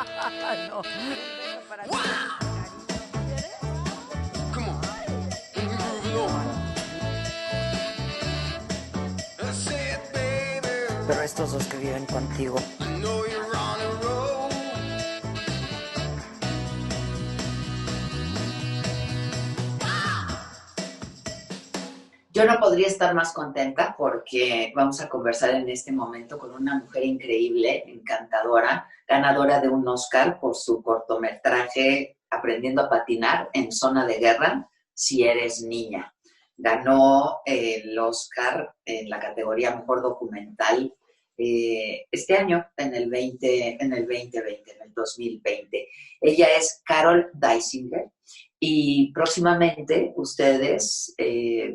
No. Para ti. Come on. Can we move it on? Say it, baby. Pero estos dos que viven contigo. I know you're on a roll. Yo no podría estar más contenta porque vamos a conversar en este momento con una mujer increíble, encantadora, ganadora de un Oscar por su cortometraje Aprendiendo a patinar en zona de guerra, si eres niña. Ganó el Oscar en la categoría Mejor Documental este año, en el 2020. Ella es Carol Dysinger. Y próximamente ustedes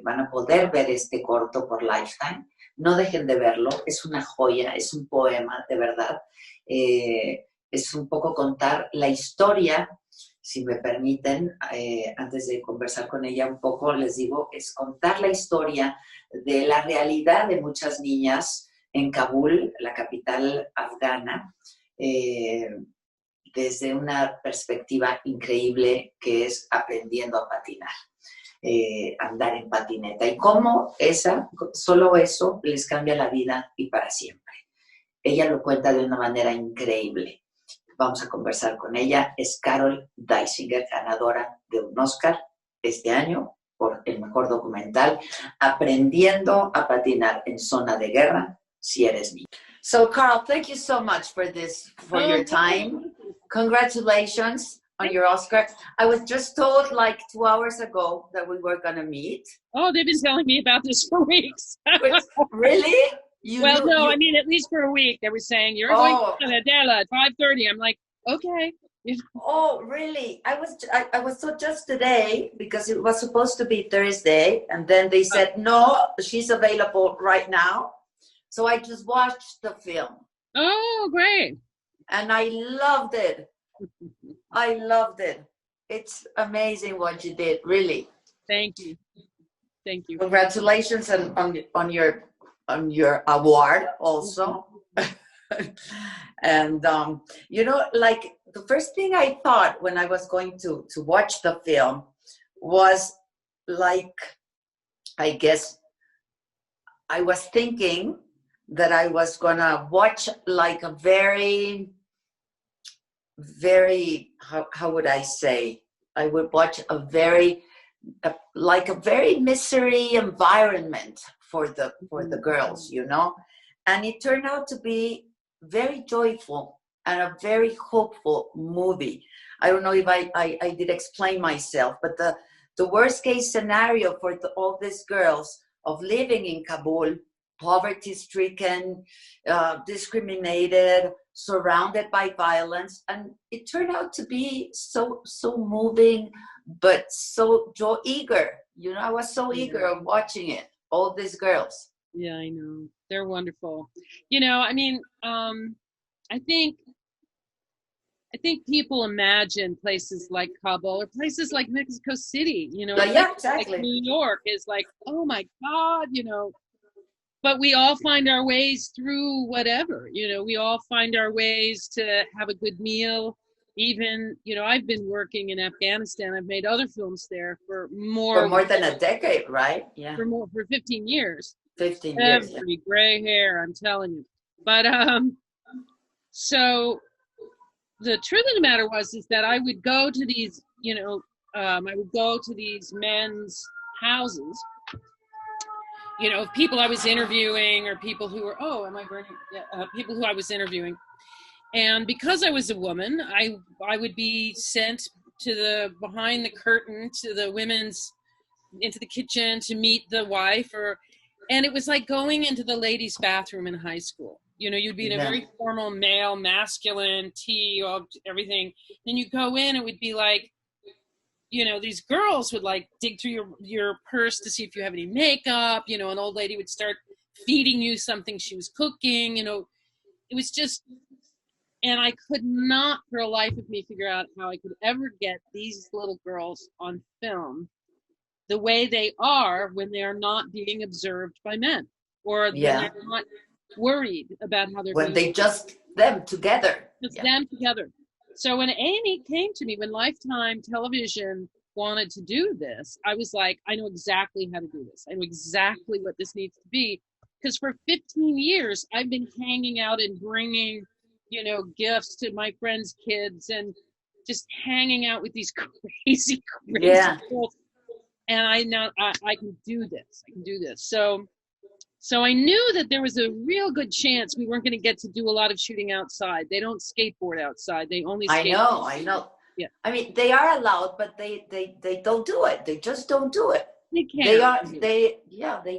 van a poder ver este corto por Lifetime. No dejen de verlo, es una joya, es un poema, de verdad. Es un poco contar la historia, si me permiten, antes de conversar con ella un poco, les digo, es contar la historia de la realidad de muchas niñas en Kabul, la capital afgana, desde una perspectiva increíble que es aprendiendo a patinar, andar en patineta. Y cómo solo eso les cambia la vida y para siempre. Ella lo cuenta de una manera increíble. Vamos a conversar con ella. Es Carol Dysinger, ganadora de un Oscar este año por el mejor documental, Aprendiendo a patinar en zona de guerra, si eres niño. So, Carl, thank you so much for your time. Congratulations on your Oscar. I was just told like 2 hours ago that we were going to meet. Oh, they've been telling me about this for weeks. Really? I mean, at least for a week. They were saying, you're going to Adela at 5:30. I'm like, okay. Oh, really? I was told just today because it was supposed to be Thursday. And then they said, no, she's available right now. So I just watched the film. Oh, great. And I loved it. I loved it. It's amazing what you did, really. Thank you. Thank you. Congratulations on your award also. And, like the first thing I thought when I was going to watch the film was like, I guess I was thinking that I was gonna watch like a very, how would I say? I would watch a very misery environment for the girls, and it turned out to be very joyful and a very hopeful movie. I don't know if I did explain myself, but the worst case scenario for all these girls of living in Kabul, poverty-stricken, discriminated, surrounded by violence, and it turned out to be so moving, but so eager. I was so eager of watching it. All these girls. Yeah, I know. They're wonderful. I mean, I think people imagine places like Kabul or places like Mexico City, Yeah, exactly. Like New York is like, oh my God, but we all find our ways through whatever, we all find our ways to have a good meal. Even, I've been working in Afghanistan. I've made other films there for more than a decade, right? Yeah. For 15 years. 15 years. Every gray hair, I'm telling you. But so the truth of the matter is that I would go to these, I would go to these men's houses, people I was interviewing or people who were, people who I was interviewing. And because I was a woman, I would be sent to behind the curtain to the into the kitchen to meet the wife, and it was like going into the ladies' bathroom in high school. You'd be in a very formal, male, masculine, tea, everything. Then you go in, it would be like, these girls would like dig through your purse to see if you have any makeup. An old lady would start feeding you something she was cooking. It was just. And I could not, for the life of me, figure out how I could ever get these little girls on film the way they are when they are not being observed by men, or when they're not worried about how they're when they just them together. Them together. So when Amy came to me, when Lifetime Television wanted to do this, I was like, I know exactly how to do this. I know exactly what this needs to be. Because for 15 years, I've been hanging out and bringing, gifts to my friends' kids and just hanging out with these crazy people. And I know I can do this. I can do this. So I knew that there was a real good chance we weren't going to get to do a lot of shooting outside. They don't skateboard outside. They only skateboard. I know. Yeah. I mean, they are allowed, but they don't do it. They just don't do it. They can't. They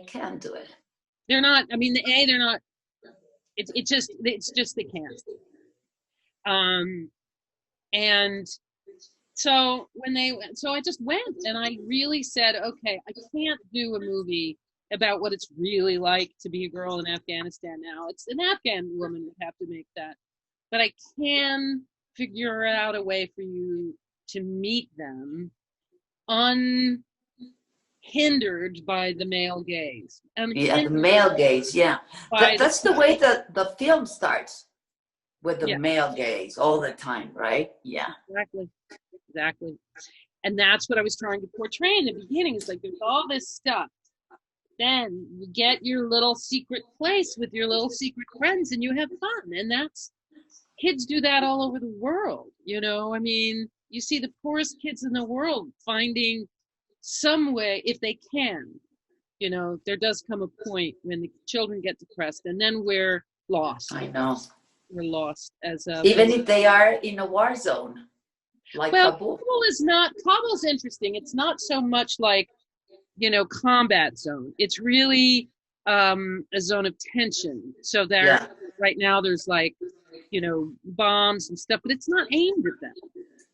can do it. They're not. I mean, they're not. It's just they can't. And so so I just went and I really said, okay, I can't do a movie about what it's really like to be a girl in Afghanistan now. It's an Afghan woman would have to make that, but I can figure out a way for you to meet them unhindered by the male gaze. The male gaze, yeah. That's the way the film starts, with the male gaze all the time, right? Yeah. Exactly. And that's what I was trying to portray in the beginning. It's like there's all this stuff. Then you get your little secret place with your little secret friends and you have fun. And kids do that all over the world. I mean, you see the poorest kids in the world finding some way, if they can, there does come a point when the children get depressed and then we're lost. I know. We're lost even if they are in a war zone, like Kabul. Kabul's interesting. It's not so much like, combat zone. It's really a zone of tension. So right now there's like, bombs and stuff, but it's not aimed at them.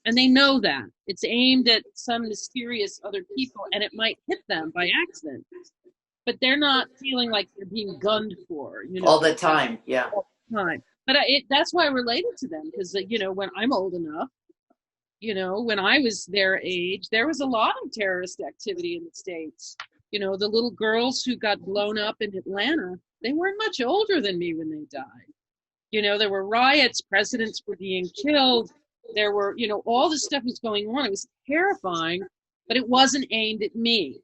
And they know that. It's aimed at some mysterious other people and it might hit them by accident. But they're not feeling like they're being gunned for, all the time. Yeah. All the time. But that's why I related to them because, when I'm old enough, when I was their age, there was a lot of terrorist activity in the States. The little girls who got blown up in Atlanta, they weren't much older than me when they died. There were riots, presidents were being killed. There were, all this stuff was going on. It was terrifying, but it wasn't aimed at me,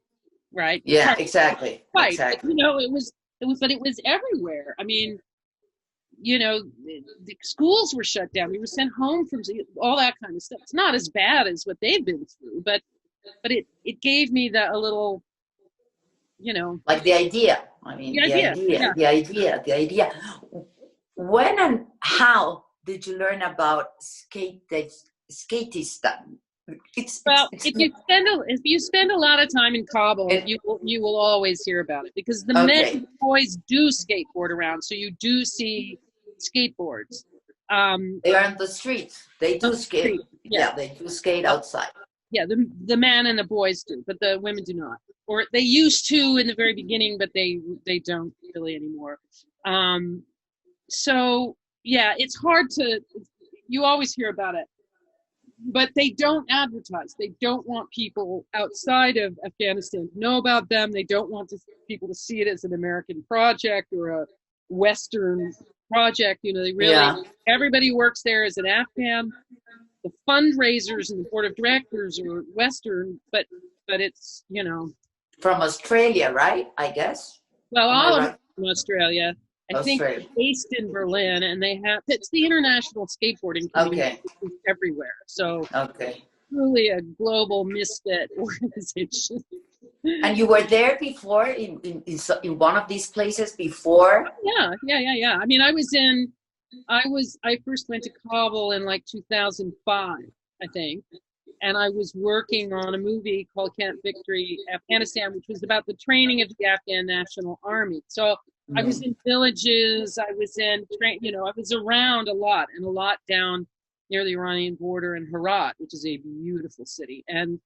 right? Yeah, exactly. Right. Exactly. But it was everywhere. I mean, the schools were shut down. We were sent home from all that kind of stuff. It's not as bad as what they've been through, but it gave me a little, like the idea. I mean, the idea. When and how did you learn about skatistan? If you spend a lot of time in Kabul, you will always hear about it because the men and boys do skateboard around. So you do see skateboards. They are on the streets. They do skate. Yeah, they do skate outside. Yeah, the men and the boys do, but the women do not. Or they used to in the very beginning, but they don't really anymore. So yeah, it's hard to. You always hear about it. But they don't advertise. They don't want people outside of Afghanistan to know about them. They don't want people to see it as an American project or a Western project. They really, everybody works there as an Afghan. The fundraisers and the board of directors are Western, but it's, From Australia, right? I guess. Well, all of them from Australia. I think they're based in Berlin, and it's the international skateboarding community everywhere. So truly a global misfit organization. And you were there before in one of these places before? Yeah. I mean, I first went to Kabul in like 2005, I think. And I was working on a movie called Camp Victory, Afghanistan, which was about the training of the Afghan National Army. So I was in villages, I was I was around a lot down near the Iranian border in Herat, which is a beautiful city. And,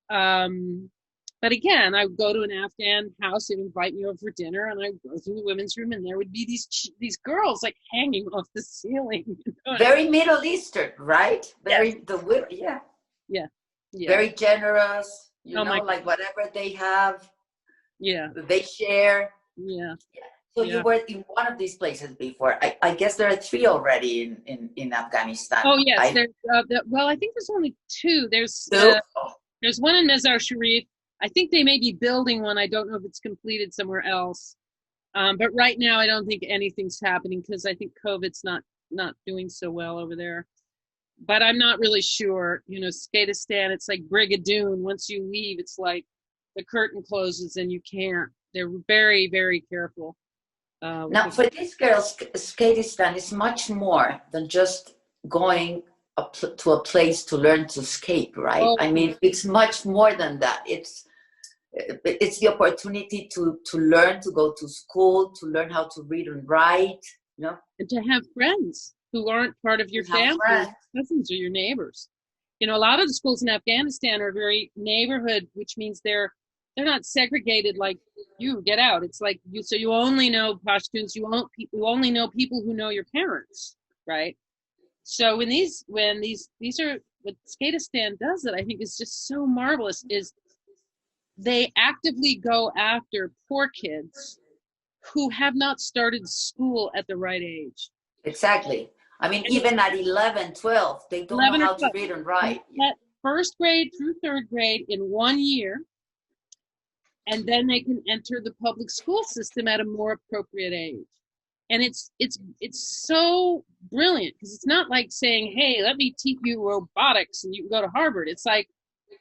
but again, I would go to an Afghan house, they'd invite me over for dinner, and I'd go through the women's room, and there would be these girls like hanging off the ceiling. Very Middle Eastern, right? Very, Yeah. Very generous, like whatever they have, they share. Yeah. So Yeah. you were in one of these places before. I guess there are 3 already in Afghanistan. Oh yes, there's well, I think there's only 2. There's 2? there's one in Mazar Sharif. I think they may be building one. I don't know if it's completed somewhere else. But right now, I don't think anything's happening because I think COVID's not doing so well over there. But I'm not really sure. You know, Skatistan, it's like Brigadoon. Once you leave, it's like the curtain closes and you can't. They're very, very careful. Now, for these girls, Skatistan is much more than just going to a place to learn to skate, right? Oh, I mean, it's much more than that. It's the opportunity to learn, to go to school, to learn how to read and write, you know? And to have friends who aren't part of your family, cousins or your neighbors. You know, a lot of the schools in Afghanistan are very neighborhood, which means they're not segregated like you get out. It's like you only know Pashtuns, you only know people who know your parents, right? So when these are what Skatistan does that I think is just so marvelous is they actively go after poor kids who have not started school at the right age. Exactly. I mean, even at 11, 12, they don't know how to read and write. At first grade through third grade in 1 year, and then they can enter the public school system at a more appropriate age. And it's so brilliant because it's not like saying, hey, let me teach you robotics and you can go to Harvard. It's like,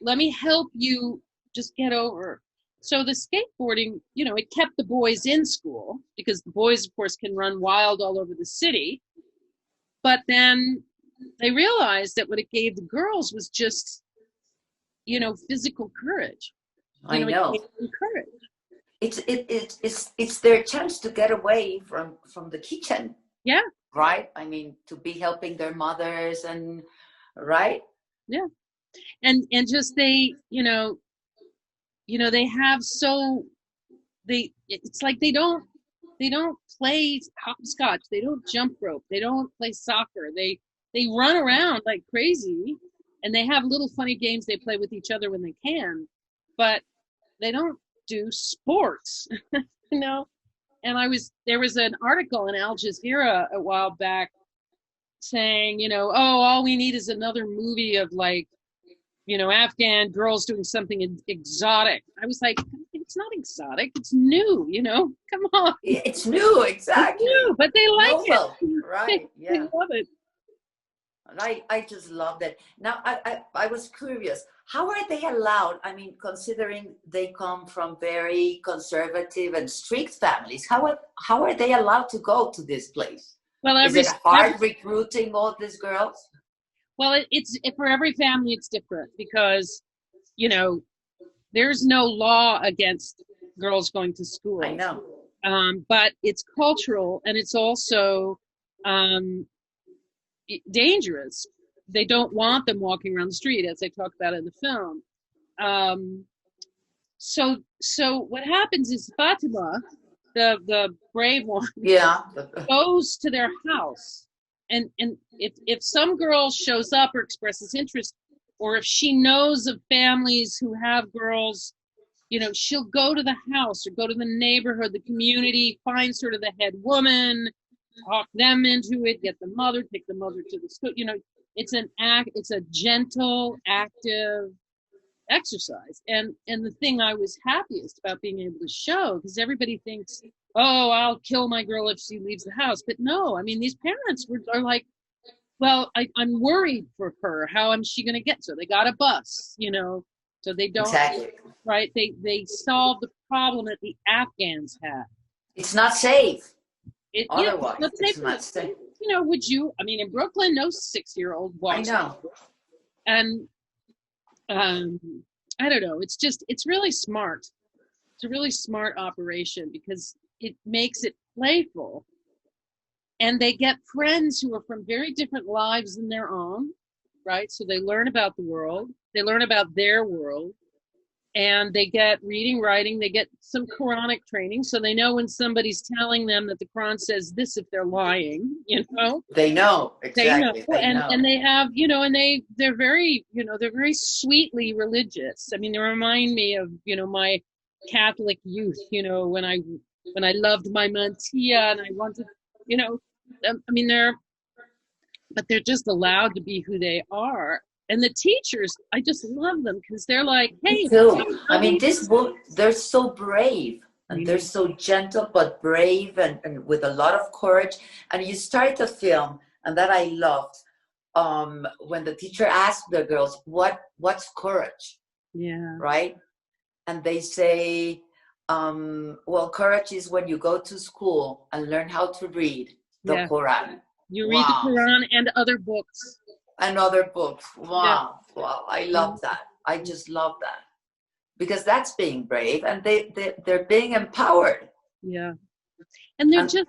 let me help you just get over. So the skateboarding, you know, it kept the boys in school because the boys, of course, can run wild all over the city. But then they realized that what it gave the girls was just, you know, physical courage. I know. It gave them courage. It's their chance to get away from the kitchen. Yeah. Right? I mean, to be helping their mothers and, right? Yeah. And just they, you know, they have it's like they don't play hopscotch, they don't jump rope, they don't play soccer, they run around like crazy, and they have little funny games they play with each other when they can, but they don't do sports. You know. And there was an article in Al Jazeera a while back saying, you know, oh, all we need is another movie of like, you know, Afghan girls doing something exotic. I was like, it's not exotic. It's new, you know, come on. It's new, exactly. It's new, but they like it. Right, yeah. They love it. And I just love that. Now, I was curious, how are they allowed? I mean, considering they come from very conservative and strict families, how are they allowed to go to this place? Well, is it hard recruiting all these girls? Well, it's for every family, it's different because, you know, there's no law against girls going to school. I know. But it's cultural and it's also dangerous. They don't want them walking around the street, as they talk about in the film. So what happens is Fatima, the brave one, goes to their house. And if some girl shows up or expresses interest, or if she knows of families who have girls, you know, she'll go to the house or go to the neighborhood, the community, find sort of the head woman, talk them into it, get the mother, take the mother to the school. You know, it's a gentle, active exercise. And the thing I was happiest about being able to show, because everybody thinks, oh, I'll kill my girl if she leaves the house. But no, I mean, these parents are like, well, I'm worried for her. How am she going to get? So they got a bus, you know, so they don't, right? They solve the problem that the Afghans had. It's not safe. Otherwise, it's not safe. You know, I mean, in Brooklyn, no 6-year-old walks. I know. And I don't know. It's really smart. It's a really smart operation because it makes it playful. And they get friends who are from very different lives than their own, right? So they learn about the world. They learn about their world. And they get reading, writing. They get some Quranic training. So they know when somebody's telling them that the Quran says this if they're lying, you know? They know. Exactly. They know. And they have, you know, and they're very, you know, they're very sweetly religious. I mean, they remind me of, you know, my Catholic youth, you know, when I when I loved my mantilla and I wanted, you know, I mean, they're just allowed to be who they are. And the teachers, I just love them because they're like, hey, Me too. I mean, this book, they're so brave and they're so gentle, but brave and with a lot of courage. And you start the film, and that I loved, when the teacher asked the girls, what's courage? Yeah. Right? And they say, well, courage is when you go to school and learn how to read the Quran. You read the Quran and other books. And other books. Wow. Yeah. Wow. I love that. I just love that. Because that's being brave, and they're being empowered. Yeah. And they're just,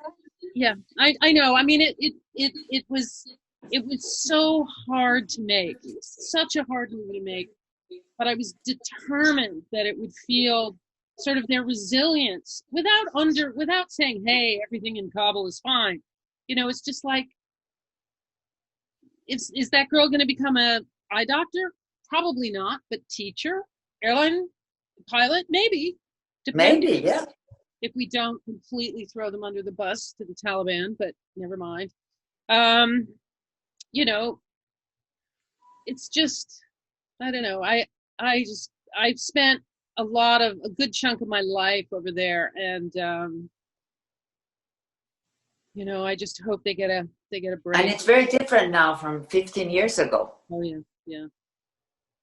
I know. I mean, it was so hard to make. It was such a hard movie to make. But I was determined that it would feel sort of their resilience without saying, hey, everything in Kabul is fine. You know, it's just like, is that girl going to become a eye doctor? Probably not, but teacher, airline pilot, maybe. Maybe, yeah. If we don't completely throw them under the bus to the Taliban, but never mind. You know, it's just, I don't know. I've spent a good chunk of my life over there, and you know, I just hope they get a break. And it's very different now from 15 years ago. Oh yeah.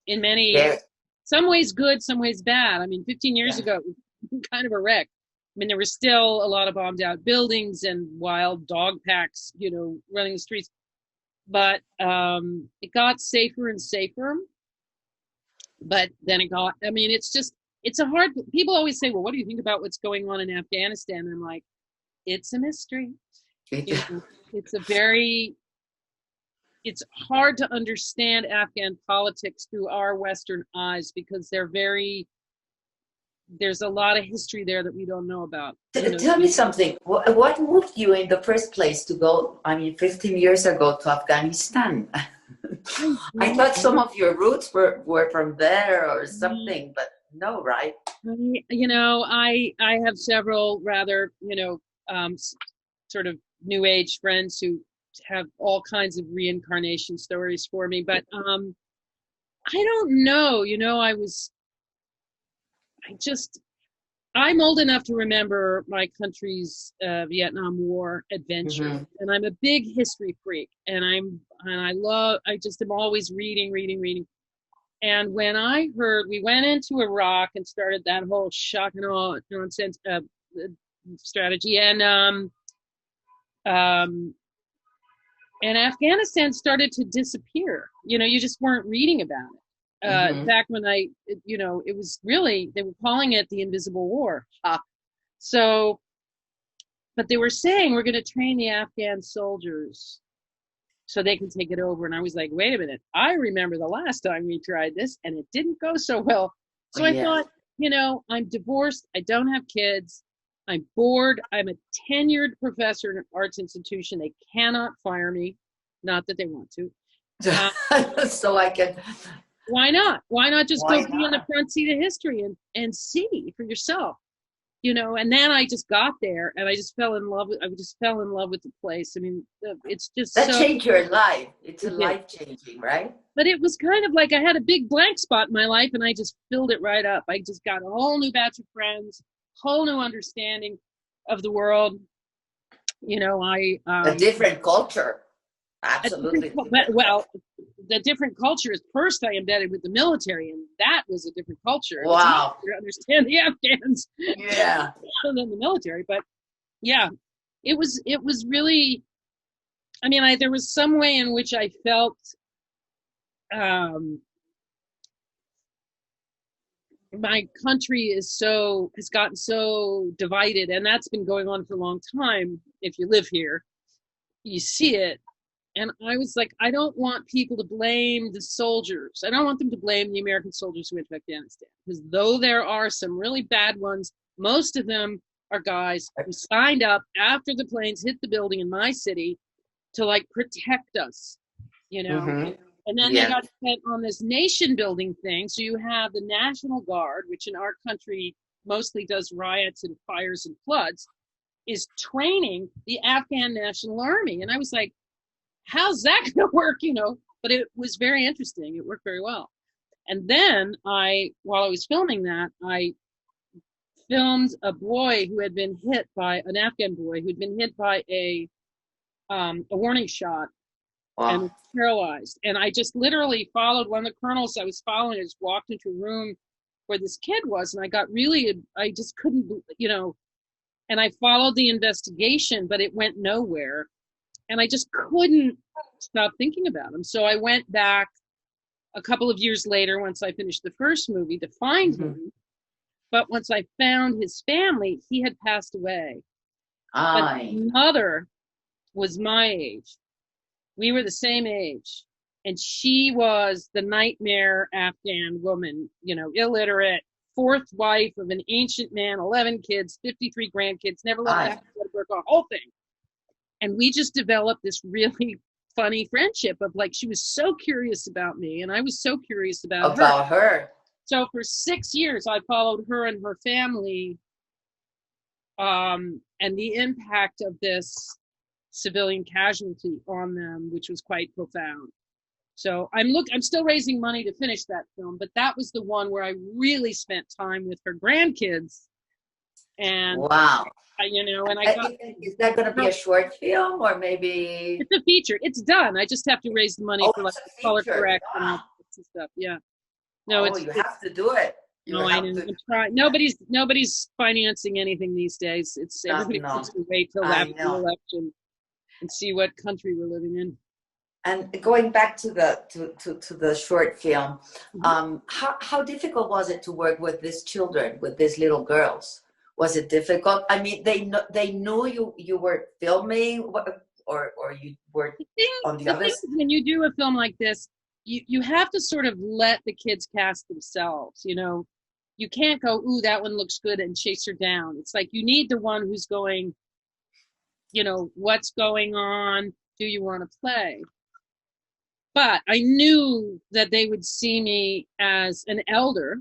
In many, some ways good, some ways bad. I mean, 15 years ago, it was kind of a wreck. I mean, there were still a lot of bombed out buildings and wild dog packs, you know, running the streets. But it got safer and safer. But then it's a hard, people always say, well, what do you think about what's going on in Afghanistan? I'm like, it's a mystery. It's hard to understand Afghan politics through our Western eyes because there's a lot of history there that we don't know about. Tell me something. What moved you in the first place to go, 15 years ago, to Afghanistan? I thought some of your roots were from there or something, but no, right? You know, I have several rather, you know, sort of new age friends who have all kinds of reincarnation stories for me, but I don't know. You know, I'm old enough to remember my country's Vietnam War adventure, and I'm a big history freak, and I just am always reading. And when I heard we went into Iraq and started that whole shock and awe nonsense strategy, and Afghanistan started to disappear. You know, you just weren't reading about it. In fact, when it was really, they were calling it the Invisible War. So, but they were saying we're going to train the Afghan soldiers so they can take it over. And I was like, wait a minute. I remember the last time we tried this and it didn't go so well. So I thought, you know, I'm divorced. I don't have kids. I'm bored. I'm a tenured professor in an arts institution. They cannot fire me. Not that they want to. So I can... Why not? Why not just go be on the front seat of history and see for yourself, you know? And then I just got there and I just fell in love with the place. I mean, it's just that changed your life. It's life changing, right? But it was kind of like I had a big blank spot in my life and I just filled it right up. I just got a whole new batch of friends, whole new understanding of the world. You know, a different culture. Absolutely. Well, the different culture is first I embedded with the military, and that was a different culture. Wow. To understand the Afghans. Yeah. Other than the military, but yeah, it was really. I mean, there was some way in which I felt. My country has gotten so divided, and that's been going on for a long time. If you live here, you see it. And I was like, I don't want people to blame the soldiers. I don't want them to blame the American soldiers who went to Afghanistan. Because though there are some really bad ones, most of them are guys who signed up after the planes hit the building in my city to like protect us, you know. And then they got sent on this nation building thing. So you have the National Guard, which in our country mostly does riots and fires and floods, is training the Afghan National Army. And I was like, how's that going to work? But it was very interesting. It worked very well. And then while I was filming that, I filmed a boy who had been hit by an Afghan boy who'd been hit by a warning shot. Wow. And was paralyzed. And I just literally followed one of the colonels I was following. I just walked into a room where this kid was, and I just couldn't, and I followed the investigation, but it went nowhere. And I just couldn't stop thinking about him. So I went back a couple of years later, once I finished the first movie, to find him. But once I found his family, he had passed away. But his mother was my age. We were the same age. And she was the nightmare Afghan woman, illiterate, fourth wife of an ancient man, 11 kids, 53 grandkids, never left the whole thing. And we just developed this really funny friendship of like, she was so curious about me and I was so curious about her. So for 6 years, I followed her and her family, and the impact of this civilian casualty on them, which was quite profound. So I'm still raising money to finish that film, but that was the one where I really spent time with her grandkids. And wow, and is that going to be a short film or maybe it's a feature? It's done. I just have to raise the money for like color correct and all that stuff. Yeah. No, you have to do it. I'm trying. Nobody's financing anything these days. It's everybody needs to wait till after the election and see what country we're living in. And going back to the short film, how difficult was it to work with these children, with these little girls? Was it difficult? I mean, they knew you were filming, or you were on the other side? When you do a film like this, you have to sort of let the kids cast themselves. You can't go, ooh, that one looks good, and chase her down. It's like you need the one who's going, what's going on? Do you want to play? But I knew that they would see me as an elder.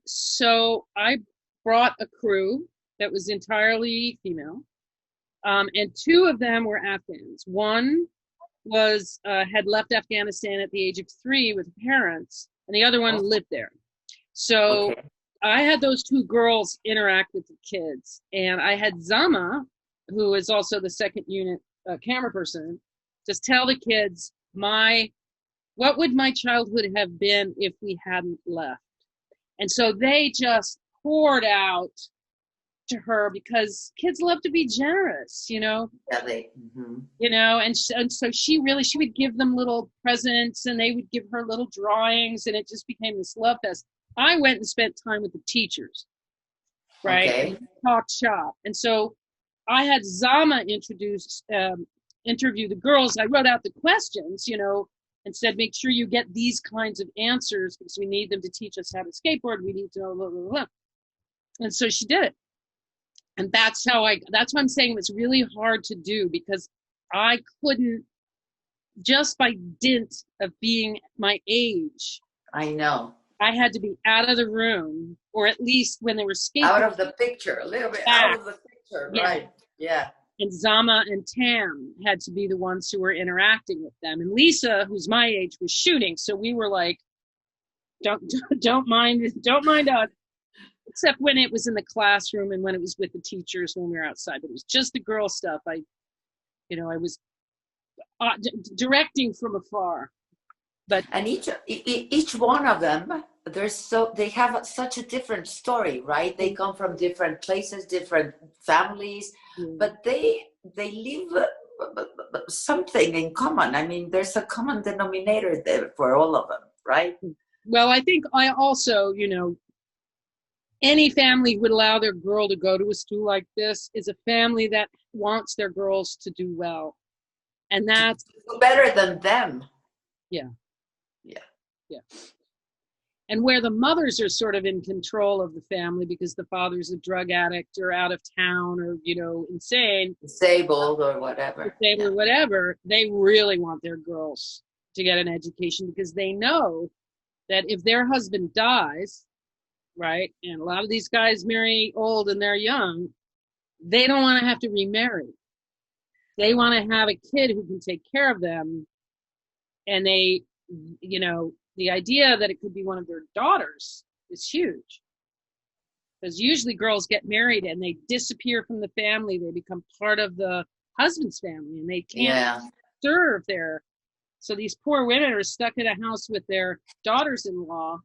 So I brought a crew that was entirely female. And two of them were Afghans. One had left Afghanistan at the age of 3 with parents, and the other one lived there. So I had those two girls interact with the kids. And I had Zama, who is also the second unit camera person, just tell the kids, what would my childhood have been if we hadn't left? And so they just poured out to her because kids love to be generous, Yeah, and so she would give them little presents and they would give her little drawings, and it just became this love fest. I went and spent time with the teachers, right? Okay. And talked shop. And so I had Zama interview the girls. I wrote out the questions, and said, make sure you get these kinds of answers because we need them to teach us how to skateboard. We need to know, blah, blah, blah. And so she did it. And that's why I'm saying it's really hard to do, because I couldn't, just by dint of being my age. I know. I had to be out of the room, or at least when they were skateboarding. Out of the picture, a little bit out of the picture, yeah. Right, yeah. And Zama and Tam had to be the ones who were interacting with them. And Lisa, who's my age, was shooting. So we were like, don't mind us. Except when it was in the classroom and when it was with the teachers when we were outside. But it was just the girl stuff. I was directing from afar. And each one of them, they have such a different story, right? They come from different places, different families, but they live something in common. I mean, there's a common denominator there for all of them, right? Well, I think I also, any family who would allow their girl to go to a school like this is a family that wants their girls to do well. And that's better than them. Yeah. And where the mothers are sort of in control of the family because the father's a drug addict or out of town or, insane. Disabled or whatever. They really want their girls to get an education because they know that if their husband dies, right? And a lot of these guys marry old and they're young. They don't want to have to remarry. They want to have a kid who can take care of them. And they, the idea that it could be one of their daughters is huge. Because usually girls get married and they disappear from the family. They become part of the husband's family and they can't serve there. So these poor women are stuck in a house with their daughters-in-law,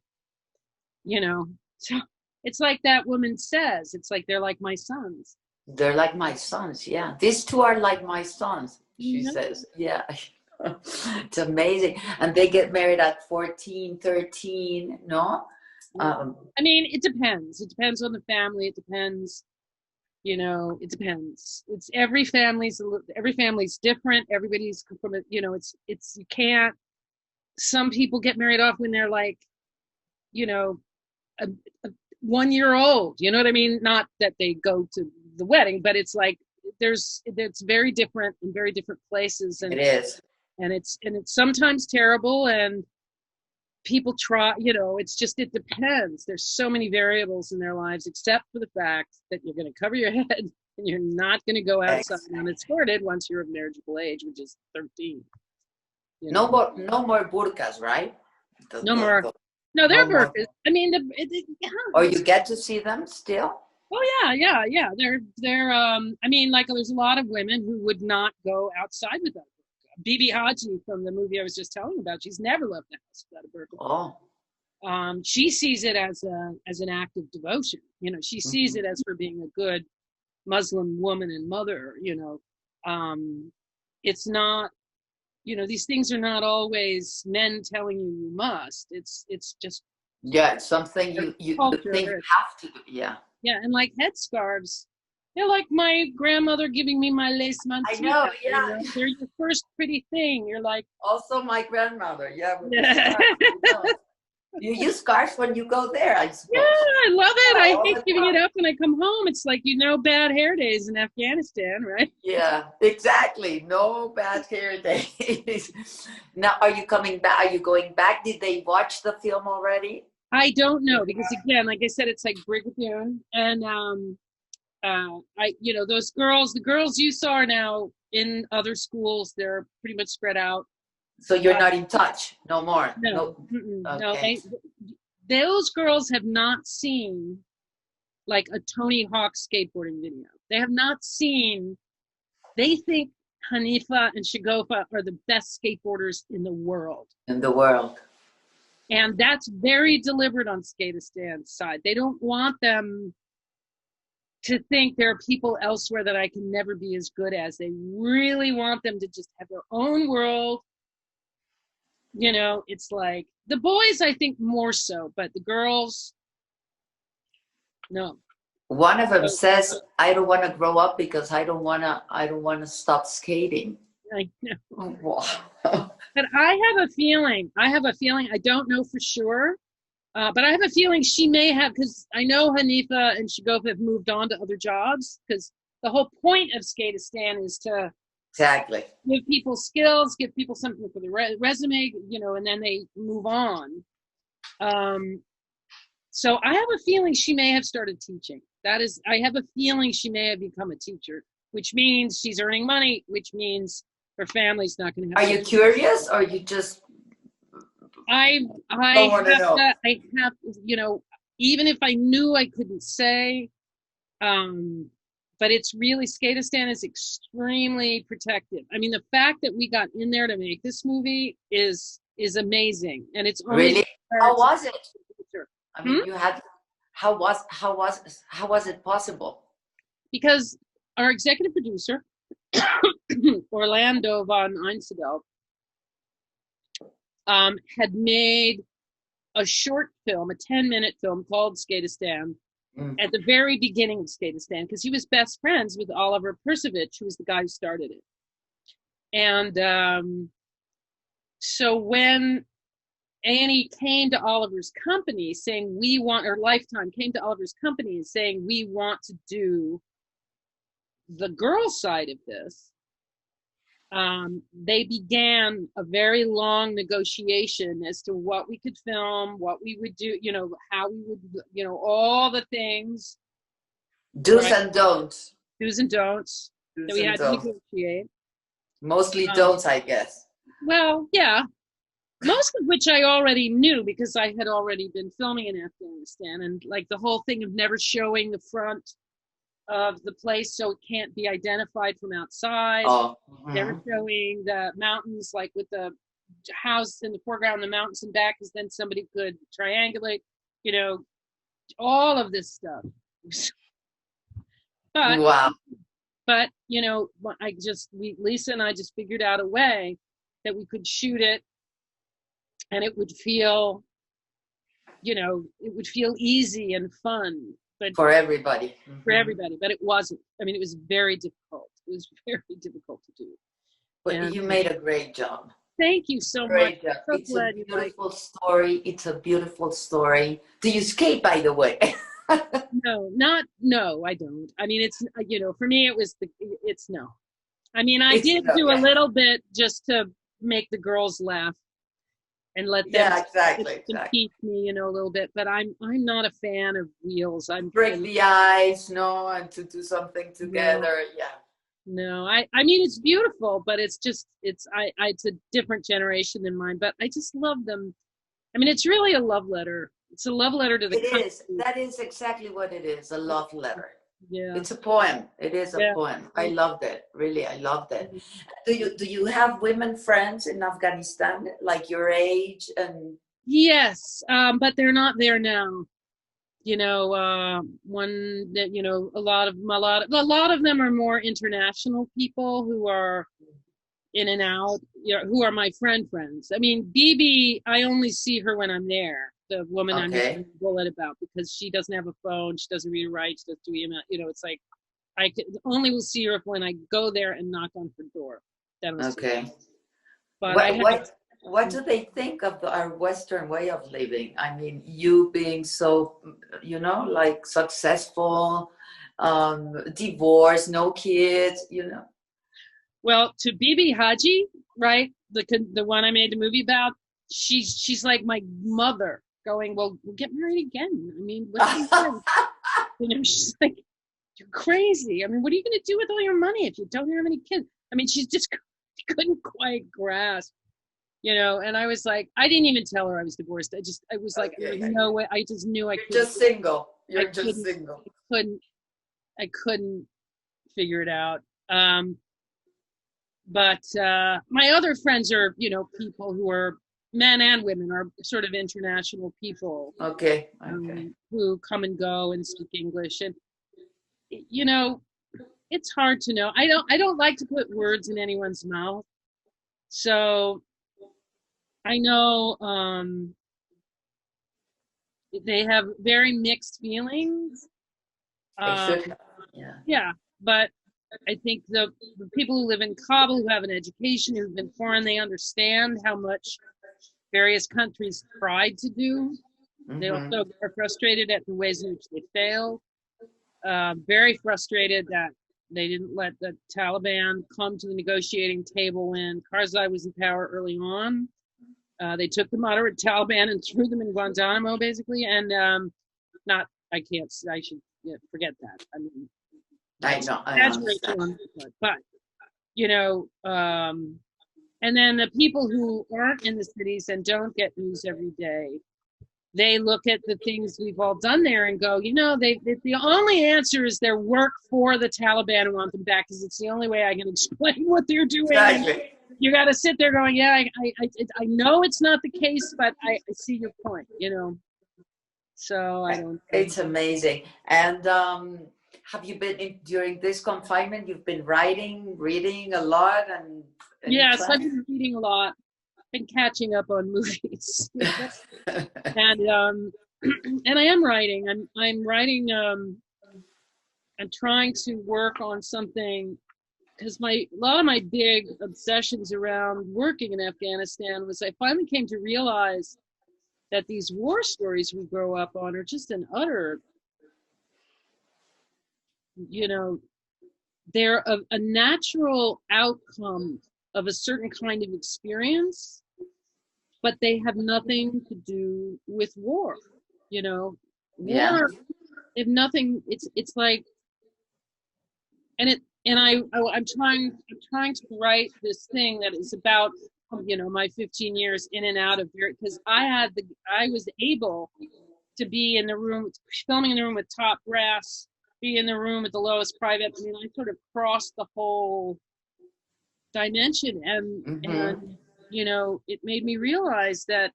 So it's like that woman says, it's like they're like my sons. They're like my sons, yeah. These two are like my sons, she says. Yeah. It's amazing. And they get married at 14, 13, no? I mean, it depends. It depends on the family. It depends, it depends. It's every family's different. Everybody's from a, it's you can't, some people get married off when they're like, a 1 year old, you know what I mean? Not that they go to the wedding, but it's like it's very different in very different places. And it is. And it's sometimes terrible, and people try, it depends. There's so many variables in their lives, except for the fact that you're going to cover your head and you're not going to go outside unescorted once you're of marriageable age, which is 13. No more burkas, right? No more. No, they're burkas. I mean, or you get to see them still? Oh yeah. They're I mean, like there's a lot of women who would not go outside with them. Bibi Haji from the movie I was just telling about, she's never left the house without a burqa. Oh. She sees it as an act of devotion. She sees it as her being a good Muslim woman and mother. It's not. These things are not always men telling you must. It's just. Yeah, it's something you think have to do. Yeah. Yeah, and like headscarves. They're like my grandmother giving me my lace mantilla. I know, yeah. They're your first pretty thing. You're like. Also my grandmother, yeah. You use scarves when you go there, I suppose. Yeah, I love it. I hate giving it up when I come home. It's like, bad hair days in Afghanistan, right? Yeah, exactly. No bad hair days. Now, are you coming back? Are you going back? Did they watch the film already? I don't know, because again, like I said, it's like Brigadoon, and those girls, the girls you saw are now in other schools. They're pretty much spread out. So you're not in touch no more? No. Okay. No, those girls have not seen like a Tony Hawk skateboarding video. They have not seen, they think Hanifa and Shagofa are the best skateboarders in the world. And that's very deliberate on Skatistan's side. They don't want them to think there are people elsewhere that I can never be as good as. They really want them to just have their own world. It's like the boys, I think more so, but the girls, no. One of them says, "I don't want to grow up because I don't want to stop skating." I know. Oh, wow. But I have a feeling, I don't know for sure, but I have a feeling she may have, because I know Hanifa and Shagofa have moved on to other jobs, because the whole point of Skatistan is to give people skills, give people something for the resume, and then they move on. So I have a feeling she may have started teaching. I have a feeling she may have become a teacher, which means she's earning money, which means her family's not going to have. Are you curious, or you just? I have, even if I knew, I couldn't say. But it's really, Skatistan is extremely protective. I mean, the fact that we got in there to make this movie is amazing, and it's only really. How was it? I mean, you had. How was it possible? Because our executive producer, Orlando von Einsiedel, had made a short film, a 10-minute film called Skatistan, at the very beginning of Skatistan, because he was best friends with Oliver Persovich, who was the guy who started it. And so when Annie came to Oliver's company saying, or Lifetime came to Oliver's company and saying, we want to do the girl side of this, they began a very long negotiation as to what we could film, what we would do, how we would, all the things. Do's and don'ts. Do's and don'ts that we had to negotiate. Mostly don'ts, I guess. Well, yeah. Most of which I already knew because I had already been filming in Afghanistan, and like the whole thing of never showing the front of the place so it can't be identified from outside. Never showing the mountains, like with the house in the foreground, the mountains in back, because then somebody could triangulate, all of this stuff. But, wow. But, Lisa and I just figured out a way that we could shoot it and it would feel, easy and fun. But for everybody. For everybody, but it wasn't. I mean, it was very difficult. It was very difficult to do. But you made a great job. Thank you so much. So it's a beautiful story. It's a beautiful story. Do you skate, by the way? No, I don't. I mean, it's, for me, it's no. I mean, I did do a little bit just to make the girls laugh and let them teach me, a little bit. But I'm not a fan of wheels. Break the ice, and to do something together. No, I mean, it's beautiful, but it's a different generation than mine. But I just love them. I mean, it's really a love letter. It's a love letter to the country. It is. That is exactly what it is. A love letter. Yeah. It's a poem. It is a poem. I loved it. Really, I loved it. Do you have women friends in Afghanistan like your age? And yes, but they're not there now. One that a lot of them are more international people who are in and out. Who are my friends. I mean, Bibi, I only see her when I'm there. The woman I'm making a bullet about, because she doesn't have a phone, she doesn't read or write, she doesn't do email. It's like I only will see her when I go there and knock on her door. But what do they think of our Western way of living? I mean, you being so, like successful, divorced, no kids, Well, to Bibi Haji, right, the one I made the movie about, she's like my mother. Going, well, we'll get married again. I mean, what are you doing? She's like, you're crazy. I mean, what are you going to do with all your money if you don't have any kids? I mean, she just couldn't quite grasp, and I was like, I didn't even tell her I was divorced. I was like, there's no way. I just knew I couldn't. Just single. You're just single. I couldn't figure it out. But my other friends are, people who are men and women, are sort of international people. Okay. Who come and go and speak English, and it's hard to know. I don't like to put words in anyone's mouth, so I know they have very mixed feelings. Yeah, but I think the people who live in Kabul, who have an education, who've been foreign, they understand how much various countries tried to do. They also are frustrated at the ways in which they failed. Very frustrated that they didn't let the Taliban come to the negotiating table when Karzai was in power early on. They took the moderate Taliban and threw them in Guantanamo, basically. And I should forget that. I mean, I know. But, and then the people who aren't in the cities and don't get news every day, they look at the things we've all done there and go, the only answer is their work for the Taliban and want them back, because it's the only way I can explain what they're doing. Exactly. You got to sit there going, I know it's not the case, but I see your point, So I don't. It's amazing. And have you been during this confinement? You've been reading a lot, and yes, I've been reading a lot. Been catching up on movies, and I am writing. I'm writing. I'm trying to work on something, because a lot of my big obsessions around working in Afghanistan was I finally came to realize that these war stories we grow up on are just an utter, they're a natural outcome of a certain kind of experience, but they have nothing to do with war. You know, Yeah. war, if nothing, it's like, and I'm trying to write this thing that is about, you know, my 15 years in and out of here, because I was able to be in the room, filming in the room with top brass, be in the room with the lowest private. I mean, I sort of crossed the whole dimension, and you know, it made me realize that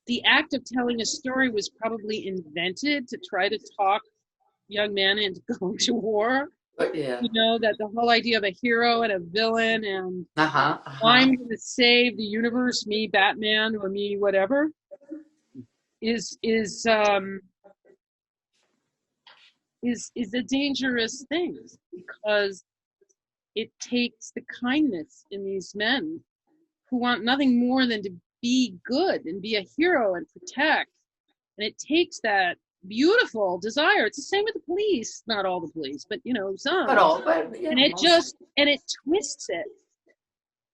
the act of telling a story was probably invented to try to talk young men into going to war. Yeah. You know, that the whole idea of a hero and a villain and Uh-huh. I'm going to save the universe, me Batman or me whatever, is a dangerous thing, because it takes the kindness in these men who want nothing more than to be good and be a hero and protect. And it takes that beautiful desire. It's the same with the police, not all the police, but you know, some. But yeah, And it most. twists it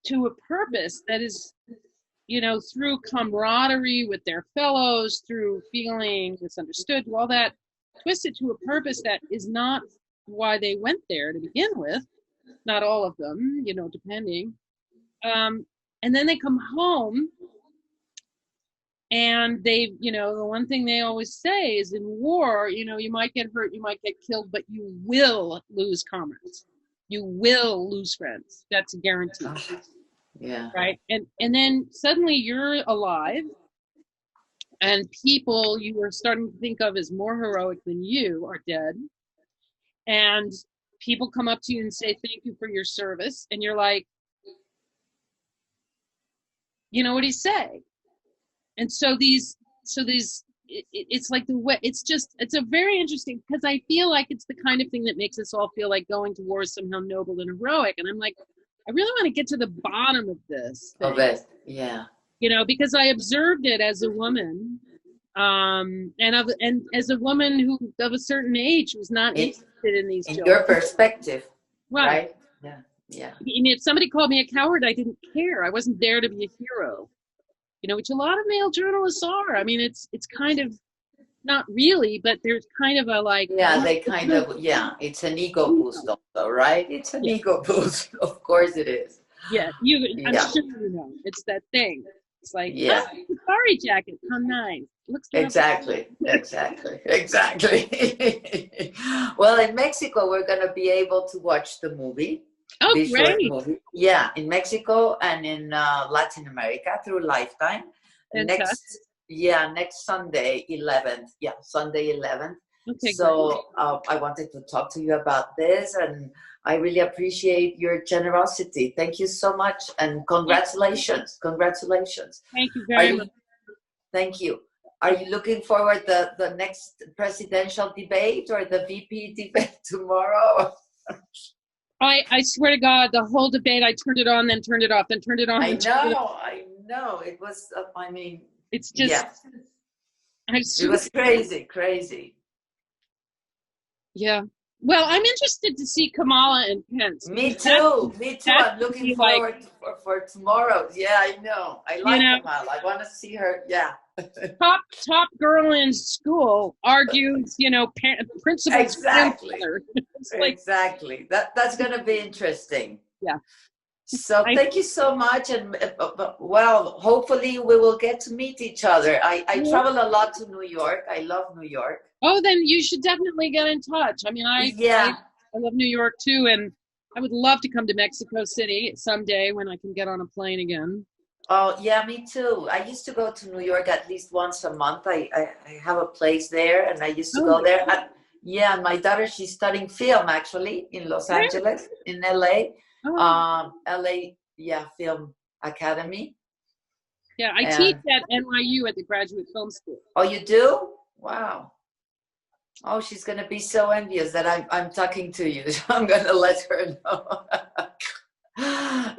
to a purpose that is, you know, through camaraderie with their fellows, through feeling misunderstood, all that, twisted to a purpose that is not why they went there to begin with. Not all of them, you know, depending. And then they come home and they, you know, the one thing they always say is in war, you know, you might get hurt, you might get killed, but you will lose comrades. You will lose friends. That's a guarantee. Yeah. Right? And then suddenly you're alive, and people you were starting to think of as more heroic than you are dead. And people come up to you and say, thank you for your service. And you're like, you know what he say? And so it's like the way, it's a very interesting, because I feel like it's the kind of thing that makes us all feel like going to war is somehow noble and heroic. And I'm like, I really want to get to the bottom of this thing. Of it. Yeah. You know, because I observed it as a woman, and as a woman who of a certain age was not interested in these children. Your perspective, right? Yeah. Yeah. I mean, if somebody called me a coward, I didn't care. I wasn't there to be a hero. You know, which a lot of male journalists are. I mean, it's kind of, not really, but there's kind of a like. Yeah, they kind of, yeah, it's an ego boost also, right? It's an ego boost. Of course it is. Yeah, I'm sure you know. It's that thing. It's like, yeah. Oh, safari jacket, how nice. Looks exactly. Well, in Mexico, we're going to be able to watch the movie. Oh, this great. short movie. Yeah, in Mexico and in Latin America through Lifetime. Fantastic. Next Sunday 11th. Yeah, Sunday 11th. Okay, so I wanted to talk to you about this, and I really appreciate your generosity. Thank you so much, and congratulations. Congratulations. Thank you very much. Thank you. Are you looking forward to the next presidential debate or the VP debate tomorrow? I swear to God, the whole debate, I turned it on, then turned it off, then turned it on. I know. It was, I mean, it's just, yeah. It was crazy. Yeah. Well, I'm interested to see Kamala and Pence. Me too. I'm looking forward for tomorrow. Yeah, I know. I like Kamala. I want to see her. Yeah. top girl in school argues, principal. Exactly. Exactly. That's going to be interesting. Yeah. So thank you so much, and well, hopefully we will get to meet each other. I travel a lot to New York. I love New York. Oh, then you should definitely get in touch. I mean, I love New York too, and I would love to come to Mexico City someday when I can get on a plane again. Oh, yeah, me too. I used to go to New York at least once a month. I have a place there, and I used to go there. My daughter, she's studying film actually in Los Angeles, in LA. LA, Film Academy. Yeah, I teach at NYU at the Graduate Film School. Oh, you do? Wow. Oh, she's gonna be so envious that I'm talking to you. So I'm gonna let her know.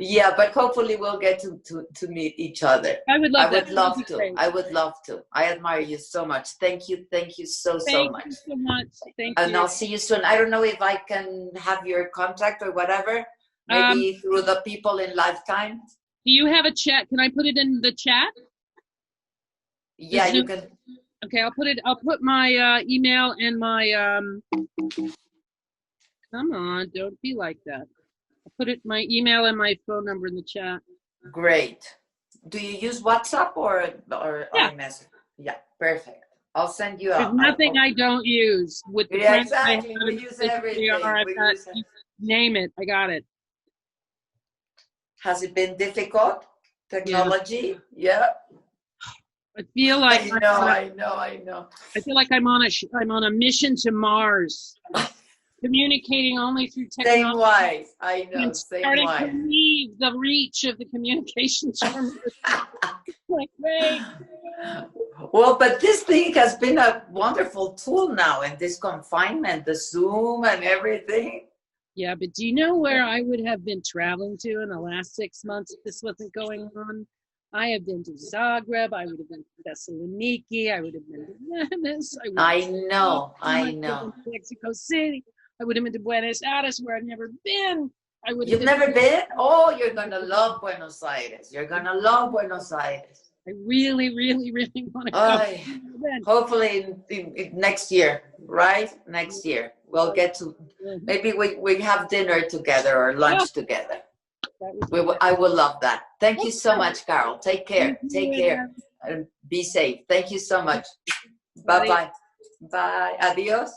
Yeah, but hopefully we'll get to meet each other. I would love that. Love to. I would love to. I admire you so much. Thank you so much. Thank you so much. Thank you. And I'll see you soon. I don't know if I can have your contact or whatever. Maybe through the people in Lifetime. Do you have a chat? Can I put it in the chat? Yeah, you can. Okay, I'll put my email and my come on, don't be like that. I'll put my email and my phone number in the chat. Great. Do you use WhatsApp or iMessage? Yeah, perfect. I'll send you There's nothing I don't use. With the exactly. We use everything. Name it. I got it. Has it been difficult? Technology? Yeah. I feel like I know. I feel like I'm on a mission to Mars, communicating only through technology. Same way. I know. And starting to leave the reach of the communications from like, wait. Well, but this thing has been a wonderful tool now, and this confinement, the Zoom and everything. Yeah, but do you know where I would have been traveling to in the last 6 months if this wasn't going on? I have been to Zagreb. I would have been to Thessaloniki. I would have been to Venice. I know. To Mexico City. I would have been to Buenos Aires, where I've never been. You've never been? Oh, you're gonna love Buenos Aires. You're gonna love Buenos Aires. I really, really, really want to go. Hopefully in next year, right? Next year we'll get to. Maybe we have dinner together or lunch together. I would love that. Thank you so much, Carol. Take care. Take care. And be safe. Thank you so much. Bye. Bye. Adiós.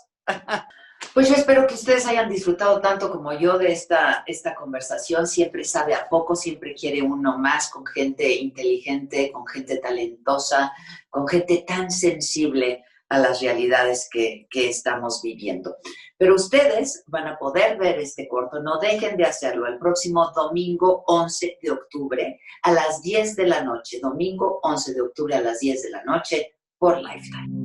Pues yo espero que ustedes hayan disfrutado tanto como yo de esta conversación. Siempre sabe a poco, siempre quiere uno más con gente inteligente, con gente talentosa, con gente tan sensible a las realidades que estamos viviendo. Pero ustedes van a poder ver este corto, no dejen de hacerlo, el próximo domingo 11 de octubre a las 10 de la noche, domingo 11 de octubre a las 10 de la noche por Lifetime.